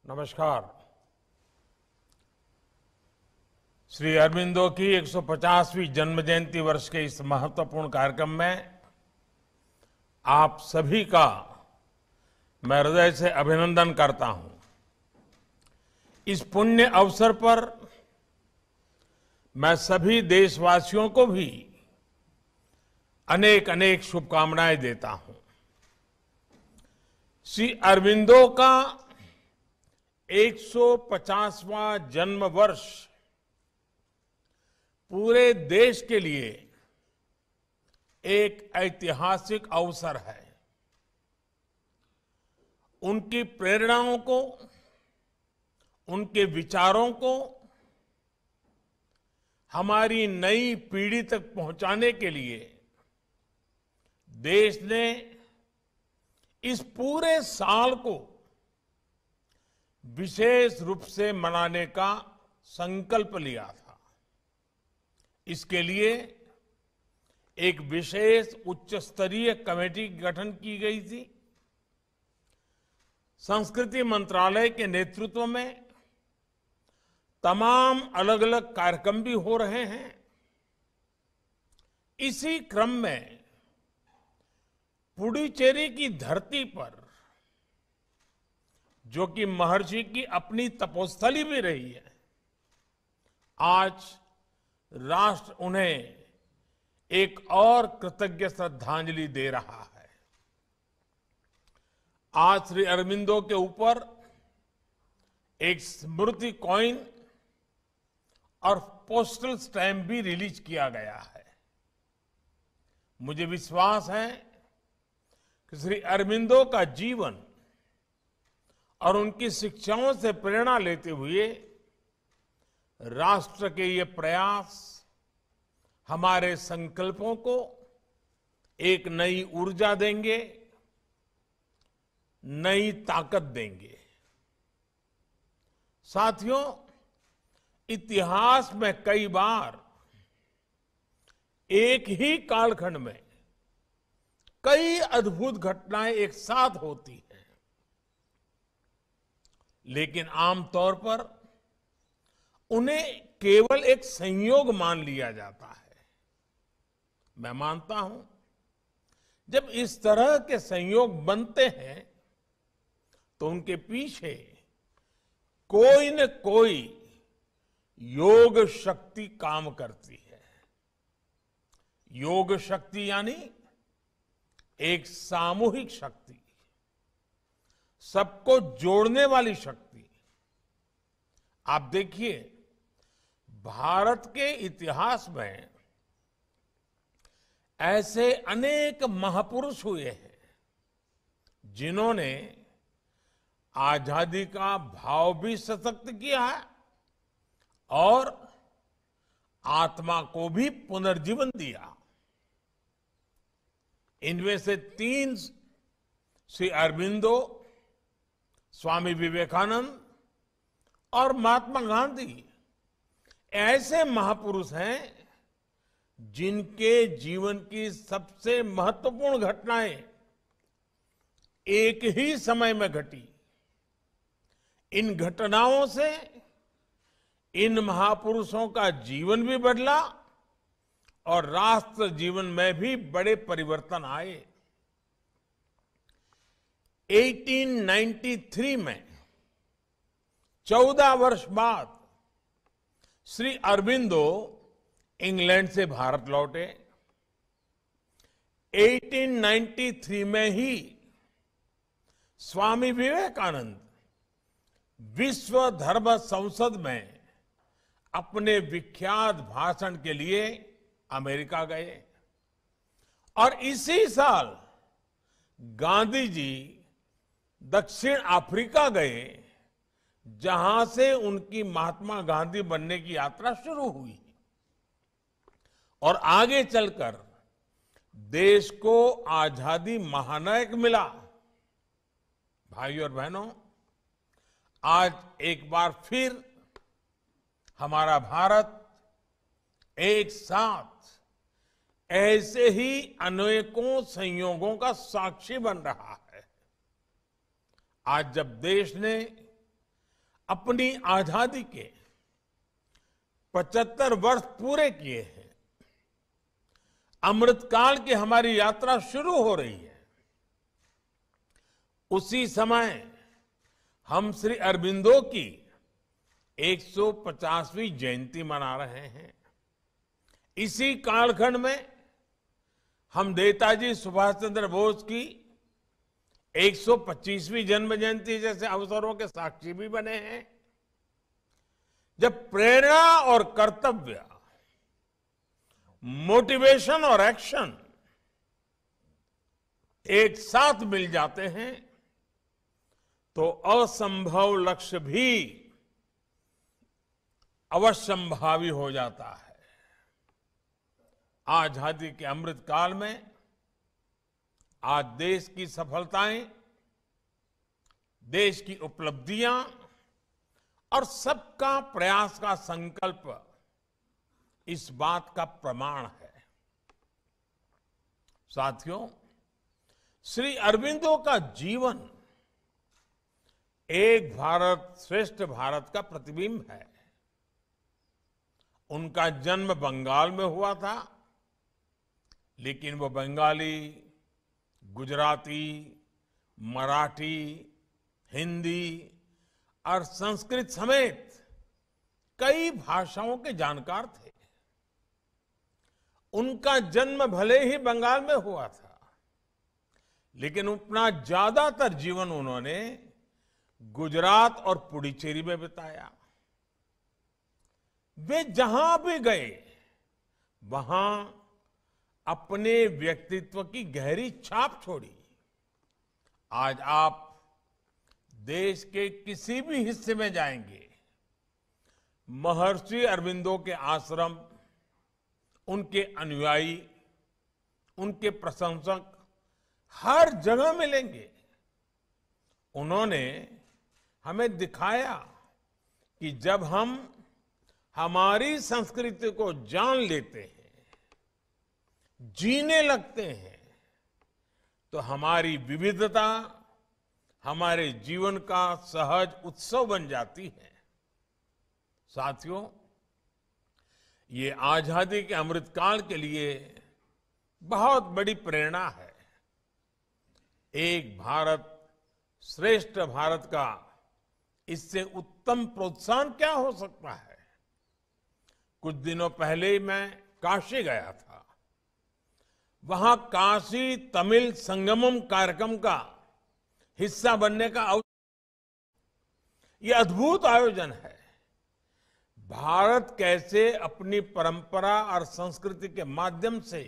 नमस्कार। श्री अरबिंदो की 150वीं जन्म जयंती वर्ष के इस महत्वपूर्ण कार्यक्रम में आप सभी का मैं हृदय से अभिनंदन करता हूं। इस पुण्य अवसर पर मैं सभी देशवासियों को भी अनेक अनेक शुभकामनाएं देता हूं। श्री अरबिंदो का 150वां जन्म वर्ष पूरे देश के लिए एक ऐतिहासिक अवसर है। उनकी प्रेरणाओं को, उनके विचारों को हमारी नई पीढ़ी तक पहुंचाने के लिए देश ने इस पूरे साल को विशेष रूप से मनाने का संकल्प लिया था। इसके लिए एक विशेष उच्च स्तरीय कमेटी गठन की गई थी। संस्कृति मंत्रालय के नेतृत्व में तमाम अलग अलग कार्यक्रम भी हो रहे हैं। इसी क्रम में पुडुचेरी की धरती पर, जो कि महर्षि की अपनी तपोस्थली भी रही है, आज राष्ट्र उन्हें एक और कृतज्ञ श्रद्धांजलि दे रहा है। आज श्री अरबिंदो के ऊपर एक स्मृति कॉइन और पोस्टल स्टैम्प भी रिलीज किया गया है। मुझे विश्वास है कि श्री अरबिंदो का जीवन और उनकी शिक्षाओं से प्रेरणा लेते हुए राष्ट्र के ये प्रयास हमारे संकल्पों को एक नई ऊर्जा देंगे, नई ताकत देंगे। साथियों, इतिहास में कई बार एक ही कालखंड में कई अद्भुत घटनाएं एक साथ होती हैं, लेकिन आमतौर पर उन्हें केवल एक संयोग मान लिया जाता है। मैं मानता हूं, जब इस तरह के संयोग बनते हैं तो उनके पीछे कोई न कोई योग शक्ति काम करती है। योग शक्ति यानी एक सामूहिक शक्ति, सबको जोड़ने वाली शक्ति। आप देखिए, भारत के इतिहास में ऐसे अनेक महापुरुष हुए हैं जिन्होंने आजादी का भाव भी सशक्त किया है और आत्मा को भी पुनर्जीवन दिया। इनमें से 3 श्री अरबिंदो, स्वामी विवेकानंद और महात्मा गांधी ऐसे महापुरुष हैं जिनके जीवन की सबसे महत्वपूर्ण घटनाएं एक ही समय में घटी। इन घटनाओं से इन महापुरुषों का जीवन भी बदला और राष्ट्र जीवन में भी बड़े परिवर्तन आए। 1893 में 14 वर्ष बाद श्री अरबिंदो इंग्लैंड से भारत लौटे। 1893 में ही स्वामी विवेकानंद विश्व धर्म संसद में अपने विख्यात भाषण के लिए अमेरिका गए और इसी साल गांधी जी दक्षिण अफ्रीका गए, जहां से उनकी महात्मा गांधी बनने की यात्रा शुरू हुई और आगे चलकर देश को आजादी महानायक मिला। भाइयों और बहनों, आज एक बार फिर हमारा भारत एक साथ ऐसे ही अनेकों संयोगों का साक्षी बन रहा है। आज जब देश ने अपनी आजादी के 75 वर्ष पूरे किए हैं। अमृतकाल की हमारी यात्रा शुरू हो रही है। उसी समय हम श्री अरबिंदो की 150वीं जयंती मना रहे हैं। इसी कालखंड में हम नेताजी सुभाष चंद्र बोस की 125वीं जन्म जयंती जैसे अवसरों के साक्षी भी बने हैं, जब प्रेरणा और कर्तव्य, मोटिवेशन और एक्शन एक साथ मिल जाते हैं तो असंभव लक्ष्य भी अवश्यंभावी हो जाता है। आजादी के अमृत काल में आज देश की सफलताएं, देश की उपलब्धियां और सबका प्रयास का संकल्प इस बात का प्रमाण है। साथियों, श्री अरबिंदो का जीवन एक भारत श्रेष्ठ भारत का प्रतिबिंब है। उनका जन्म बंगाल में हुआ था, लेकिन वो बंगाली, गुजराती, मराठी, हिंदी और संस्कृत समेत कई भाषाओं के जानकार थे। उनका जन्म भले ही बंगाल में हुआ था, लेकिन अपना ज्यादातर जीवन उन्होंने गुजरात और पुडुचेरी में बिताया। वे जहां भी गए वहां अपने व्यक्तित्व की गहरी छाप छोड़ी। आज आप देश के किसी भी हिस्से में जाएंगे, महर्षि अरबिंदो के आश्रम, उनके अनुयायी, उनके प्रशंसक हर जगह मिलेंगे। उन्होंने हमें दिखाया कि जब हम हमारी संस्कृति को जान लेते हैं, जीने लगते हैं, तो हमारी विविधता हमारे जीवन का सहज उत्सव बन जाती है। साथियों, ये आजादी के अमृतकाल के लिए बहुत बड़ी प्रेरणा है। एक भारत श्रेष्ठ भारत का इससे उत्तम प्रोत्साहन क्या हो सकता है। कुछ दिनों पहले ही मैं काशी गया था। वहां काशी तमिल संगमम कार्यक्रम का हिस्सा बनने का यह अद्भुत आयोजन है। भारत कैसे अपनी परंपरा और संस्कृति के माध्यम से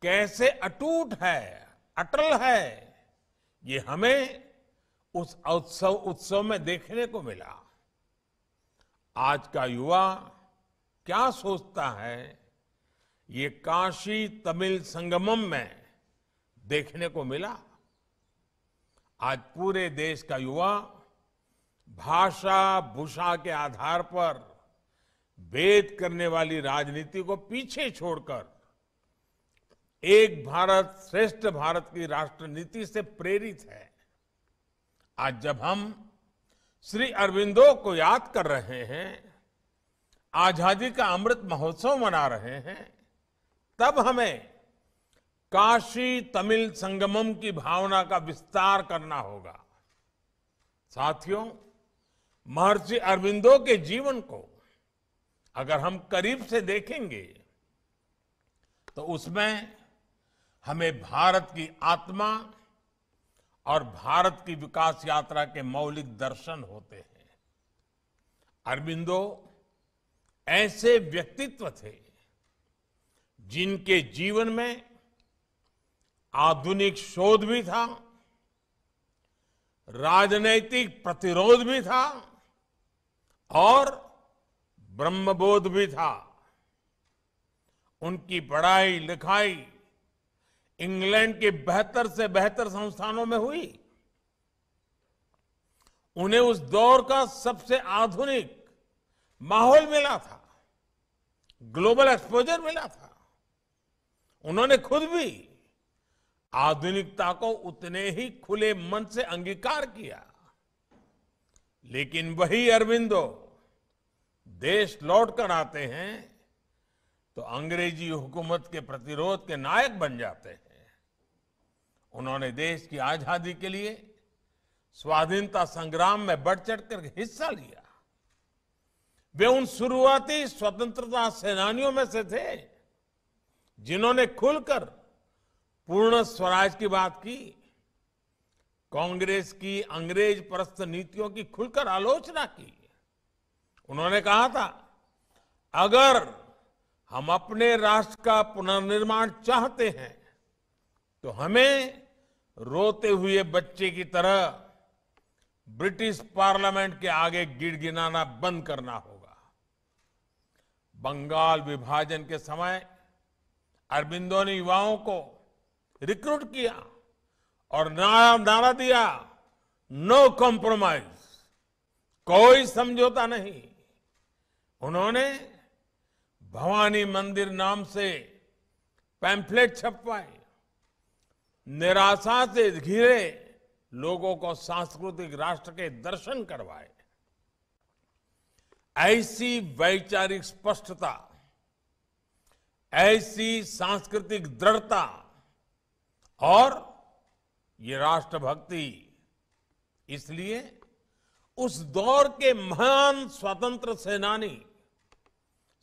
कैसे अटूट है, अटल है, ये हमें उस उत्सव में देखने को मिला। आज का युवा क्या सोचता है, ये काशी तमिल संगमम में देखने को मिला। आज पूरे देश का युवा भाषा भूषा के आधार पर भेद करने वाली राजनीति को पीछे छोड़कर एक भारत श्रेष्ठ भारत की राष्ट्र नीति से प्रेरित है। आज जब हम श्री अरबिंदो को याद कर रहे हैं, आजादी का अमृत महोत्सव मना रहे हैं, तब हमें काशी तमिल संगमम की भावना का विस्तार करना होगा। साथियों, महर्षि अरबिंदो के जीवन को अगर हम करीब से देखेंगे तो उसमें हमें भारत की आत्मा और भारत की विकास यात्रा के मौलिक दर्शन होते हैं। अरबिंदो ऐसे व्यक्तित्व थे जिनके जीवन में आधुनिक शोध भी था, राजनैतिक प्रतिरोध भी था और ब्रह्मबोध भी था। उनकी पढ़ाई लिखाई इंग्लैंड के बेहतर से बेहतर संस्थानों में हुई। उन्हें उस दौर का सबसे आधुनिक माहौल मिला था, ग्लोबल एक्सपोजर मिला था। उन्होंने खुद भी आधुनिकता को उतने ही खुले मन से अंगीकार किया। लेकिन वही अरबिंदो देश लौट कर आते हैं तो अंग्रेजी हुकूमत के प्रतिरोध के नायक बन जाते हैं। उन्होंने देश की आजादी के लिए स्वाधीनता संग्राम में बढ़ चढ़कर हिस्सा लिया। वे उन शुरुआती स्वतंत्रता सेनानियों में से थे जिन्होंने खुलकर पूर्ण स्वराज की बात की। कांग्रेस की अंग्रेज परस्त नीतियों की खुलकर आलोचना की। उन्होंने कहा था, अगर हम अपने राष्ट्र का पुनर्निर्माण चाहते हैं तो हमें रोते हुए बच्चे की तरह ब्रिटिश पार्लियामेंट के आगे गिड़गिड़ाना बंद करना होगा। बंगाल विभाजन के समय अरबिंदो ने युवाओं को रिक्रूट किया और नारा दिया, नो कॉम्प्रोमाइज, कोई समझौता नहीं। उन्होंने भवानी मंदिर नाम से पैम्फलेट छपवाए, निराशा से घिरे लोगों को सांस्कृतिक राष्ट्र के दर्शन करवाए। ऐसी वैचारिक स्पष्टता, ऐसी सांस्कृतिक दृढ़ता और ये राष्ट्रभक्ति, इसलिए उस दौर के महान स्वतंत्र सेनानी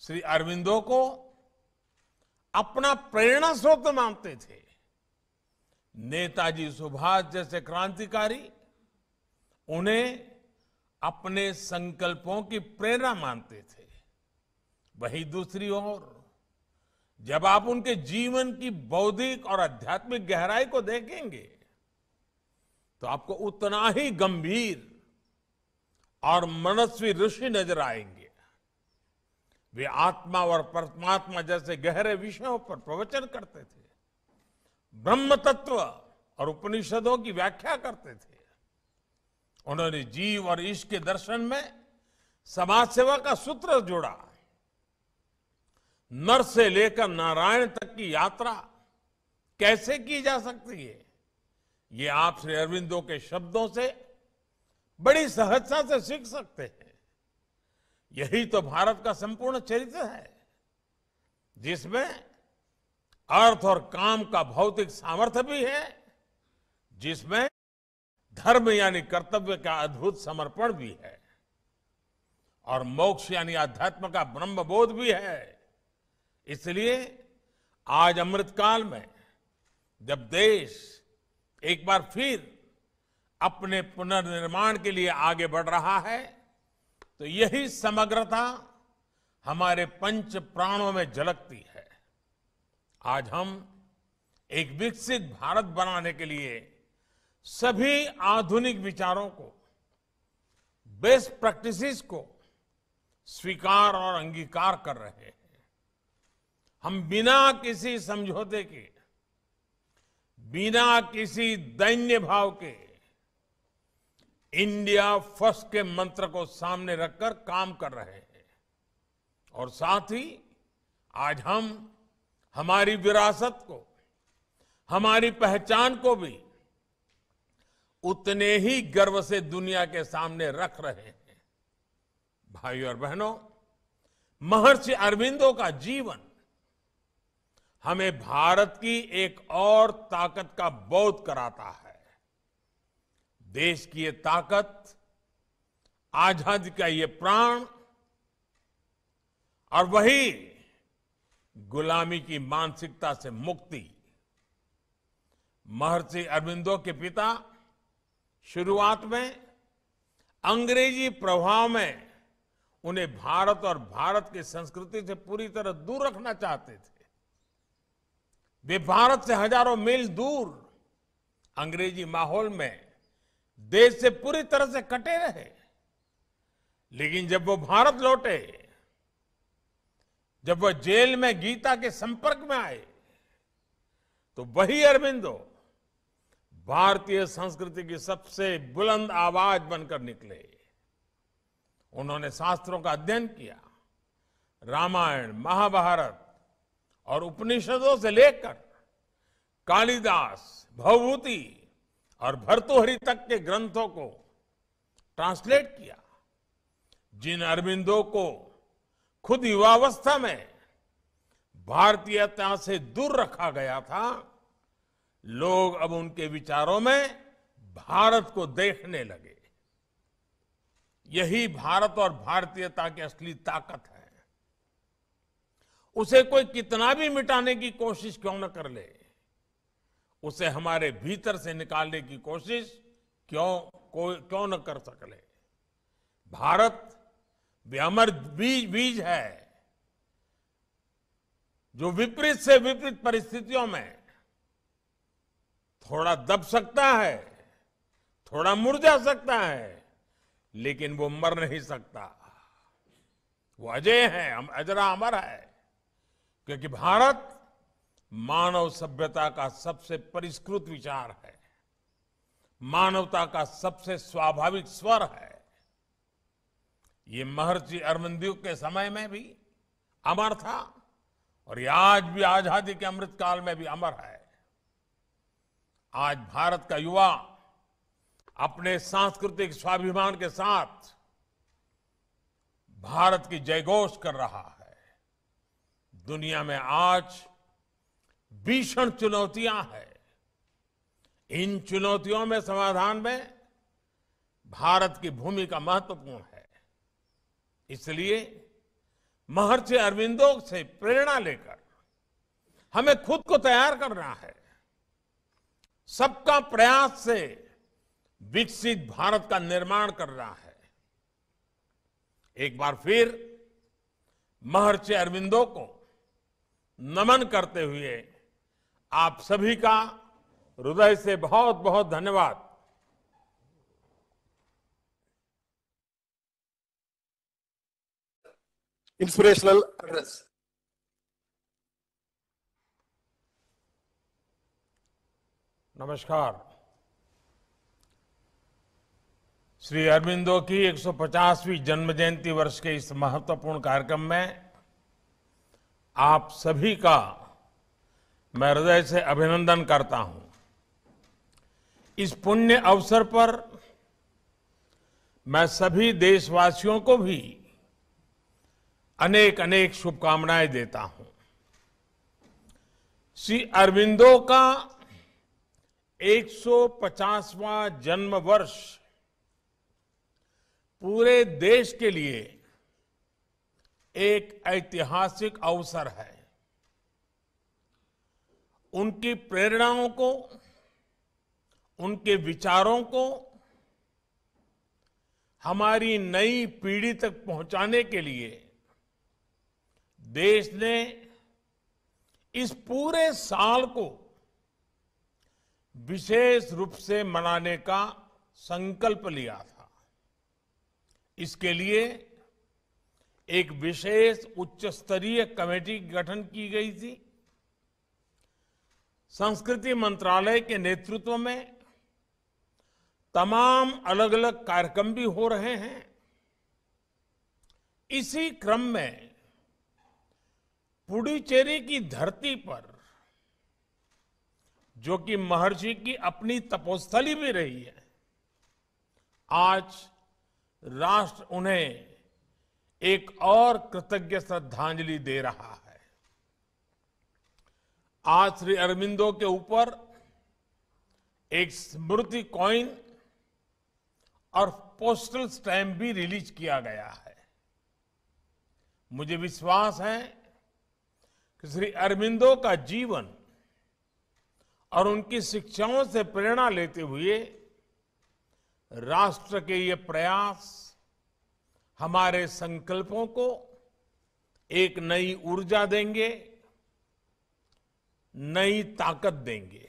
श्री अरबिंदो को अपना प्रेरणा स्रोत मानते थे। नेताजी सुभाष जैसे क्रांतिकारी उन्हें अपने संकल्पों की प्रेरणा मानते थे। वहीं दूसरी ओर जब आप उनके जीवन की बौद्धिक और आध्यात्मिक गहराई को देखेंगे तो आपको उतना ही गंभीर और मनस्वी ऋषि नजर आएंगे। वे आत्मा और परमात्मा जैसे गहरे विषयों पर प्रवचन करते थे, ब्रह्म तत्व और उपनिषदों की व्याख्या करते थे। उन्होंने जीव और ईश के दर्शन में समाज सेवा का सूत्र जोड़ा। नर से लेकर नारायण तक की यात्रा कैसे की जा सकती है, ये आप श्री अरबिंदो के शब्दों से बड़ी सहजता से सीख सकते हैं। यही तो भारत का संपूर्ण चरित्र है, जिसमें अर्थ और काम का भौतिक सामर्थ्य भी है, जिसमें धर्म यानी कर्तव्य का अद्भुत समर्पण भी है और मोक्ष यानी अध्यात्म का ब्रह्मबोध भी है। इसलिए आज अमृतकाल में जब देश एक बार फिर अपने पुनर्निर्माण के लिए आगे बढ़ रहा है तो यही समग्रता हमारे पंच प्राणों में झलकती है। आज हम एक विकसित भारत बनाने के लिए सभी आधुनिक विचारों को, बेस्ट प्रैक्टिसेस को स्वीकार और अंगीकार कर रहे हैं। हम बिना किसी समझौते के, बिना किसी दैन्य भाव के इंडिया फर्स्ट के मंत्र को सामने रखकर काम कर रहे हैं और साथ ही आज हम हमारी विरासत को, हमारी पहचान को भी उतने ही गर्व से दुनिया के सामने रख रहे हैं। भाइयों और बहनों, महर्षि अरबिंदो का जीवन हमें भारत की एक और ताकत का बोध कराता है। देश की ये ताकत, आजादी का ये प्राण और वही गुलामी की मानसिकता से मुक्ति। महर्षि अरबिंदो के पिता शुरुआत में अंग्रेजी प्रभाव में उन्हें भारत और भारत की संस्कृति से पूरी तरह दूर रखना चाहते थे। वे भारत से हजारों मील दूर अंग्रेजी माहौल में देश से पूरी तरह से कटे रहे। लेकिन जब वो भारत लौटे, जब वह जेल में गीता के संपर्क में आए, तो वही अरबिंदो भारतीय संस्कृति की सबसे बुलंद आवाज बनकर निकले। उन्होंने शास्त्रों का अध्ययन किया। रामायण, महाभारत और उपनिषदों से लेकर कालिदास, भवभूति और भर्तृहरि तक के ग्रंथों को ट्रांसलेट किया। जिन अरबिंदो को खुद युवावस्था में भारतीयता से दूर रखा गया था, लोग अब उनके विचारों में भारत को देखने लगे। यही भारत और भारतीयता की असली ताकत है। उसे कोई कितना भी मिटाने की कोशिश क्यों न कर ले, उसे हमारे भीतर से निकालने की कोशिश क्यों न कर सके। भारत भी अमर बीज है, जो विपरीत से विपरीत परिस्थितियों में थोड़ा दब सकता है, थोड़ा मुरझा सकता है, लेकिन वो मर नहीं सकता। वो अजय है, अजरा अमर है, क्योंकि भारत मानव सभ्यता का सबसे परिष्कृत विचार है, मानवता का सबसे स्वाभाविक स्वर है। ये महर्षि अरविंदो के समय में भी अमर था और ये आज भी आजादी के अमृत काल में भी अमर है। आज भारत का युवा अपने सांस्कृतिक स्वाभिमान के साथ भारत की जयघोष कर रहा है। दुनिया में आज भीषण चुनौतियां हैं। इन चुनौतियों में समाधान में भारत की भूमिका महत्वपूर्ण है। इसलिए महर्षि अरविंदो से प्रेरणा लेकर हमें खुद को तैयार करना है। सबका प्रयास से विकसित भारत का निर्माण करना है। एक बार फिर महर्षि अरविंदो को नमन करते हुए आप सभी का हृदय से बहुत बहुत धन्यवाद। Inspirational address. नमस्कार। श्री अरबिंदो की 150वीं जन्म जयंती वर्ष के इस महत्वपूर्ण कार्यक्रम में आप सभी का मैं हृदय से अभिनंदन करता हूं। इस पुण्य अवसर पर मैं सभी देशवासियों को भी अनेक अनेक शुभकामनाएं देता हूं। श्री अरबिंदो का 150वां जन्म वर्ष पूरे देश के लिए एक ऐतिहासिक अवसर है। उनकी प्रेरणाओं को, उनके विचारों को हमारी नई पीढ़ी तक पहुंचाने के लिए देश ने इस पूरे साल को विशेष रूप से मनाने का संकल्प लिया था। इसके लिए एक विशेष उच्च स्तरीय कमेटी गठन की गई थी। संस्कृति मंत्रालय के नेतृत्व में तमाम अलग अलग कार्यक्रम भी हो रहे हैं। इसी क्रम में पुडुचेरी की धरती पर, जो कि महर्षि की अपनी तपोस्थली भी रही है, आज राष्ट्र उन्हें एक और कृतज्ञ श्रद्धांजलि दे रहा है। आज श्री अरबिंदो के ऊपर एक स्मृति कॉइन और पोस्टल स्टैम्प भी रिलीज किया गया है। मुझे विश्वास है कि श्री अरबिंदो का जीवन और उनकी शिक्षाओं से प्रेरणा लेते हुए राष्ट्र के ये प्रयास हमारे संकल्पों को एक नई ऊर्जा देंगे, नई ताकत देंगे।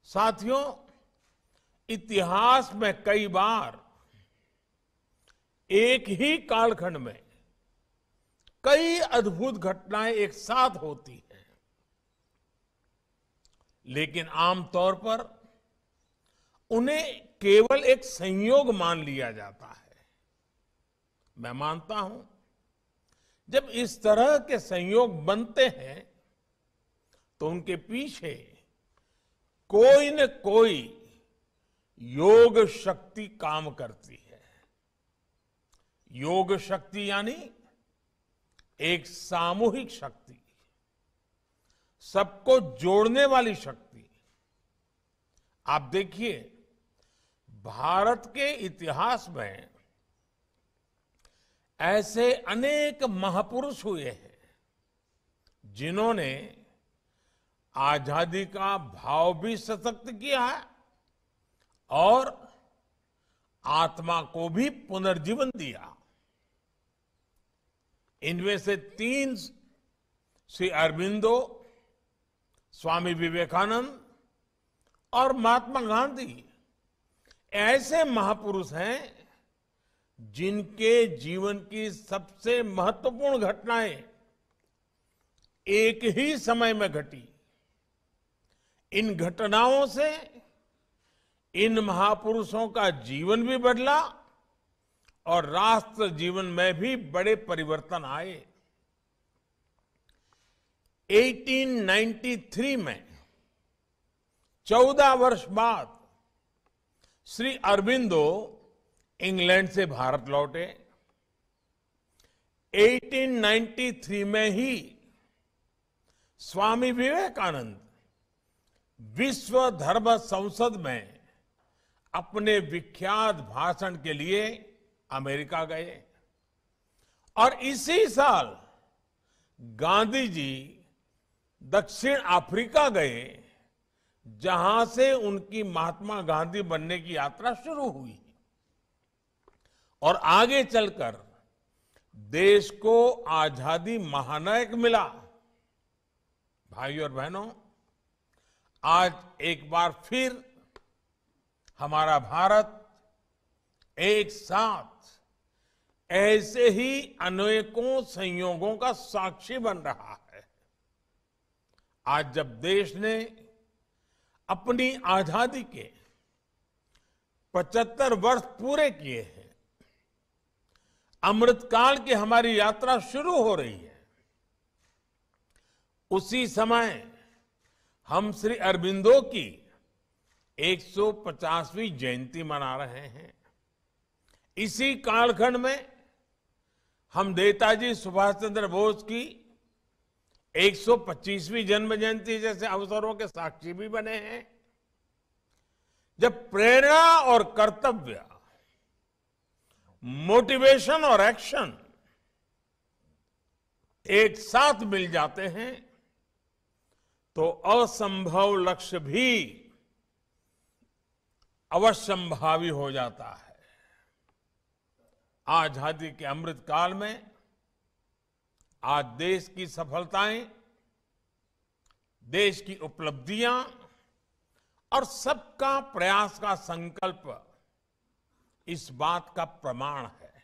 साथियों, इतिहास में कई बार एक ही कालखंड में कई अद्भुत घटनाएं एक साथ होती हैं, लेकिन आमतौर पर उन्हें केवल एक संयोग मान लिया जाता है। मैं मानता हूं, जब इस तरह के संयोग बनते हैं तो उनके पीछे कोई न कोई योग शक्ति काम करती है। योग शक्ति यानी एक सामूहिक शक्ति, सबको जोड़ने वाली शक्ति। आप देखिए, भारत के इतिहास में ऐसे अनेक महापुरुष हुए हैं जिन्होंने आजादी का भाव भी सशक्त किया है और आत्मा को भी पुनर्जीवन दिया। इनमें से 3 श्री अरबिंदो, स्वामी विवेकानंद और महात्मा गांधी ऐसे महापुरुष हैं जिनके जीवन की सबसे महत्वपूर्ण घटनाएं एक ही समय में घटी। इन घटनाओं से इन महापुरुषों का जीवन भी बदला और राष्ट्र जीवन में भी बड़े परिवर्तन आए। 1893 में 14 वर्ष बाद श्री अरबिंदो इंग्लैंड से भारत लौटे। 1893 में ही स्वामी विवेकानंद विश्व धर्म संसद में अपने विख्यात भाषण के लिए अमेरिका गए और इसी साल गांधी जी दक्षिण अफ्रीका गए, जहां से उनकी महात्मा गांधी बनने की यात्रा शुरू हुई और आगे चलकर देश को आजादी महानायक मिला। भाइयों और बहनों, आज एक बार फिर हमारा भारत एक साथ ऐसे ही अनेकों संयोगों का साक्षी बन रहा है। आज जब देश ने अपनी आजादी के 75 वर्ष पूरे किए हैं, अमृतकाल की हमारी यात्रा शुरू हो रही है, उसी समय हम श्री अरबिंदो की 150वीं जयंती मना रहे हैं। इसी कालखंड में हम नेताजी सुभाष चंद्र बोस की 125वीं जन्म जयंती जैसे अवसरों के साक्षी भी बने हैं। जब प्रेरणा और कर्तव्य, मोटिवेशन और एक्शन एक साथ मिल जाते हैं तो असंभव लक्ष्य भी अवश्यंभावी हो जाता है। आजादी के अमृत काल में आज देश की सफलताएं, देश की उपलब्धियां और सबका प्रयास का संकल्प इस बात का प्रमाण है।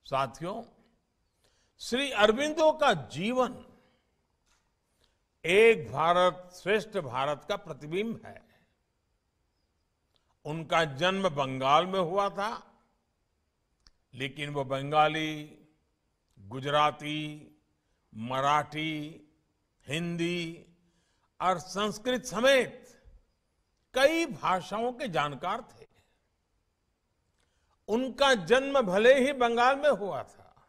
साथियों, श्री अरबिंदो का जीवन एक भारत श्रेष्ठ भारत का प्रतिबिंब है। उनका जन्म बंगाल में हुआ था, लेकिन वो बंगाली, गुजराती, मराठी, हिंदी और संस्कृत समेत कई भाषाओं के जानकार थे। उनका जन्म भले ही बंगाल में हुआ था,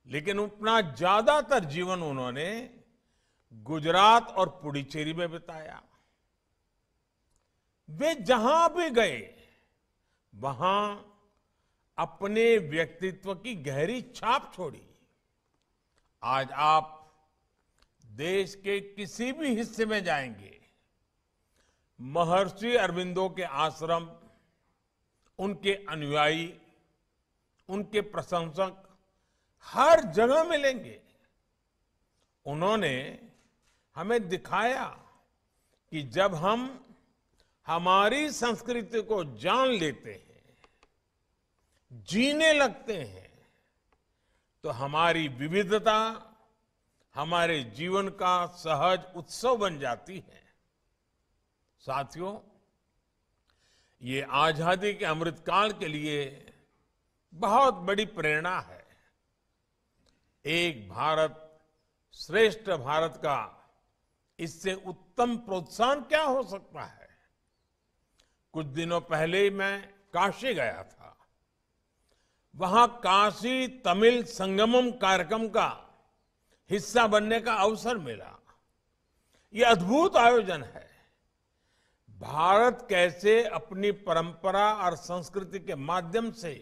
लेकिन अपना ज्यादातर जीवन उन्होंने गुजरात और पुडुचेरी में बिताया। वे जहां भी गए वहां अपने व्यक्तित्व की गहरी छाप छोड़ी। आज आप देश के किसी भी हिस्से में जाएंगे, महर्षि अरबिंदो के आश्रम, उनके अनुयायी, उनके प्रशंसक हर जगह मिलेंगे। उन्होंने हमें दिखाया कि जब हम हमारी संस्कृति को जान लेते हैं, जीने लगते हैं, तो हमारी विविधता हमारे जीवन का सहज उत्सव बन जाती है। साथियों, ये आजादी के अमृतकाल के लिए बहुत बड़ी प्रेरणा है। एक भारत श्रेष्ठ भारत का इससे उत्तम प्रोत्साहन क्या हो सकता है। कुछ दिनों पहले ही मैं काशी गया था। वहां काशी तमिल संगमम कार्यक्रम का हिस्सा बनने का अवसर मिला। ये अद्भुत आयोजन है। भारत कैसे अपनी परंपरा और संस्कृति के माध्यम से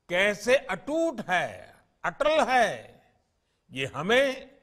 कैसे अटूट है, अटल है, ये हमें